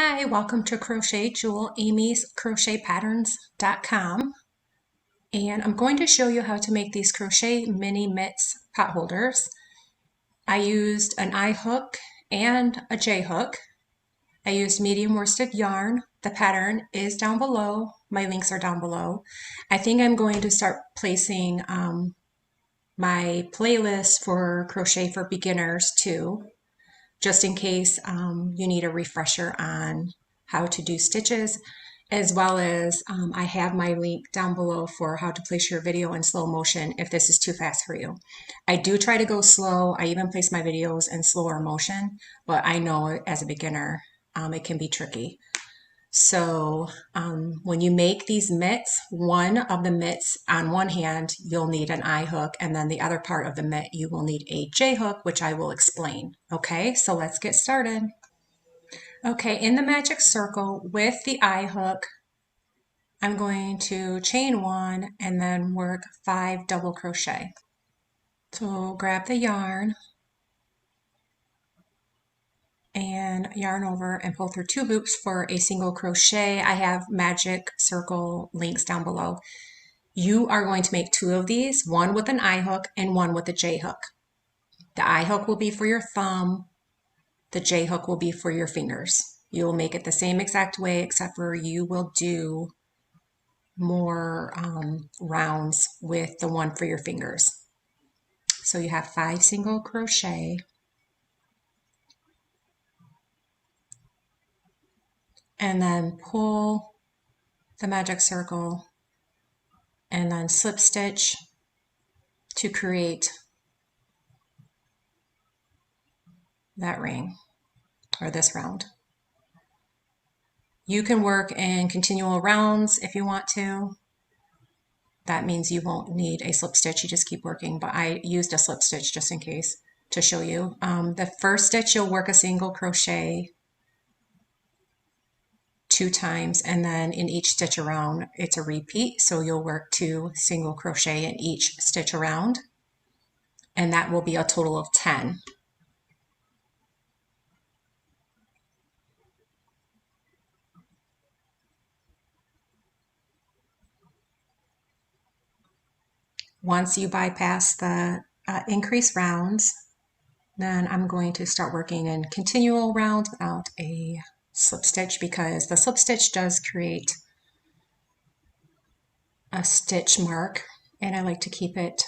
Hi, welcome to Crochet Jewel, Amy's crochetpatterns.com, and I'm going to show you how to make these crochet mini mitts pot holders. I used an I hook and a J hook. I used medium worsted yarn. The pattern is down below. My links are down below. I think I'm going to start placing my playlist for Crochet for Beginners too, just in case you need a refresher on how to do stitches, as well as I have my link down below for how to place your video in slow motion if this is too fast for you. I do try to go slow. I even place my videos in slower motion, but I know as a beginner it can be tricky. So when you make these mitts, one of the mitts on one hand, you'll need an I hook, and then the other part of the mitt, you will need a J hook, which I will explain. Okay, so let's get started. Okay, in the magic circle with the I hook, I'm going to chain one and then work 5 double crochet. So grab the yarn and yarn over and pull through 2 loops for a single crochet. I have magic circle links down below. You are going to make 2 of these, one with an I hook and one with a J hook. The I hook will be for your thumb, the J hook will be for your fingers. You will make it the same exact way, except for you will do more rounds with the one for your fingers. So you have 5 single crochet, and then pull the magic circle and then slip stitch to create that ring or this round. You can work in continual rounds if you want to. That means you won't need a slip stitch, you just keep working, but I used a slip stitch just in case to show you. The first stitch you'll work a single crochet 2 times, and then in each stitch around it's a repeat, so you'll work 2 single crochet in each stitch around, and that will be a total of 10. Once you bypass the increased rounds, then I'm going to start working in continual rounds without a slip stitch, because the slip stitch does create a stitch mark, and I like to keep it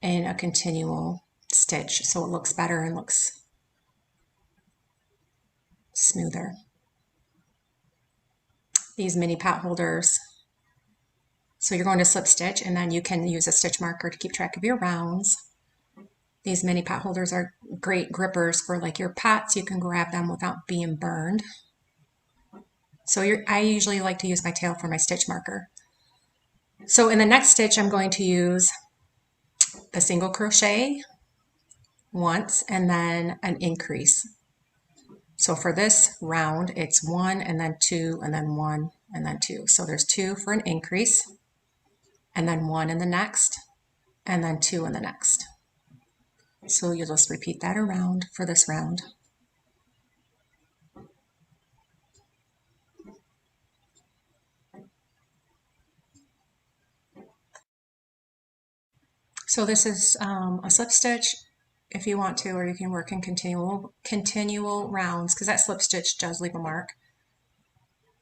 in a continual stitch so it looks better and looks smoother. These mini pot holders, so you're going to slip stitch, and then you can use a stitch marker to keep track of your rounds. These mini pot holders are great grippers for like your pots. You can grab them without being burned. So I usually like to use my tail for my stitch marker. So in the next stitch, I'm going to use the single crochet once and then an increase. So for this round, it's 1 and then 2 and then 1 and then 2. So there's 2 for an increase, and then 1 in the next, and then 2 in the next. So you'll just repeat that around for this round. So this is a slip stitch if you want to, or you can work in continual rounds, because that slip stitch does leave a mark.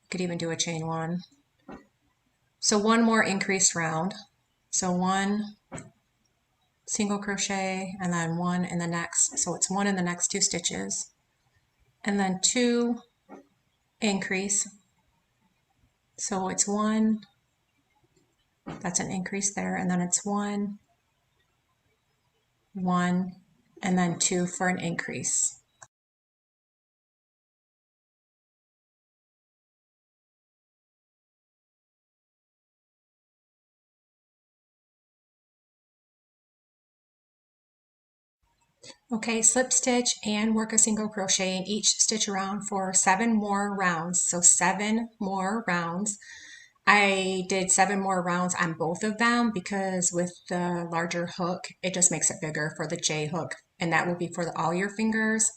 You could even do a chain 1. So 1 more increased round. So 1 single crochet and then 1 in the next. So it's 1 in the next 2 stitches, and then 2 increase. So it's 1, that's an increase there, and then it's 1, 1, and then 2 for an increase. Okay, slip stitch and work a single crochet in each stitch around for 7 more rounds. So 7 more rounds. I did 7 more rounds on both of them because with the larger hook, it just makes it bigger for the J hook, and that will be for all your fingers.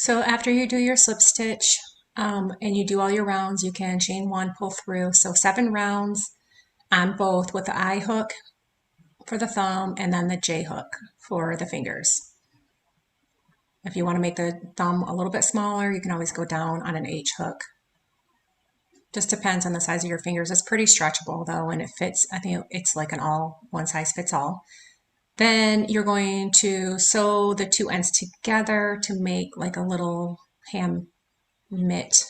So after you do your slip stitch and you do all your rounds, you can chain one, pull through. So 7 rounds on both with the I hook for the thumb and then the J hook for the fingers. If you want to make the thumb a little bit smaller, you can always go down on an H hook. Just depends on the size of your fingers. It's pretty stretchable though, and it fits. I think it's like an all one size fits all. Then you're going to sew the 2 ends together to make like a little hand mitt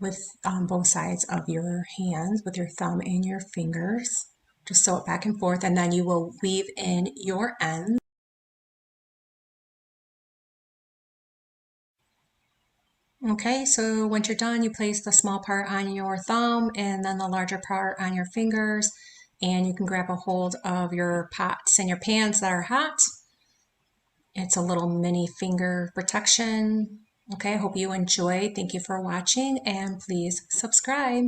with both sides of your hands with your thumb and your fingers. Just sew it back and forth, and then you will weave in your ends. Okay, so once you're done, you place the small part on your thumb and then the larger part on your fingers, and you can grab a hold of your pots and your pans that are hot. It's a little mini finger protection. Okay, I hope you enjoyed. Thank you for watching, and please subscribe.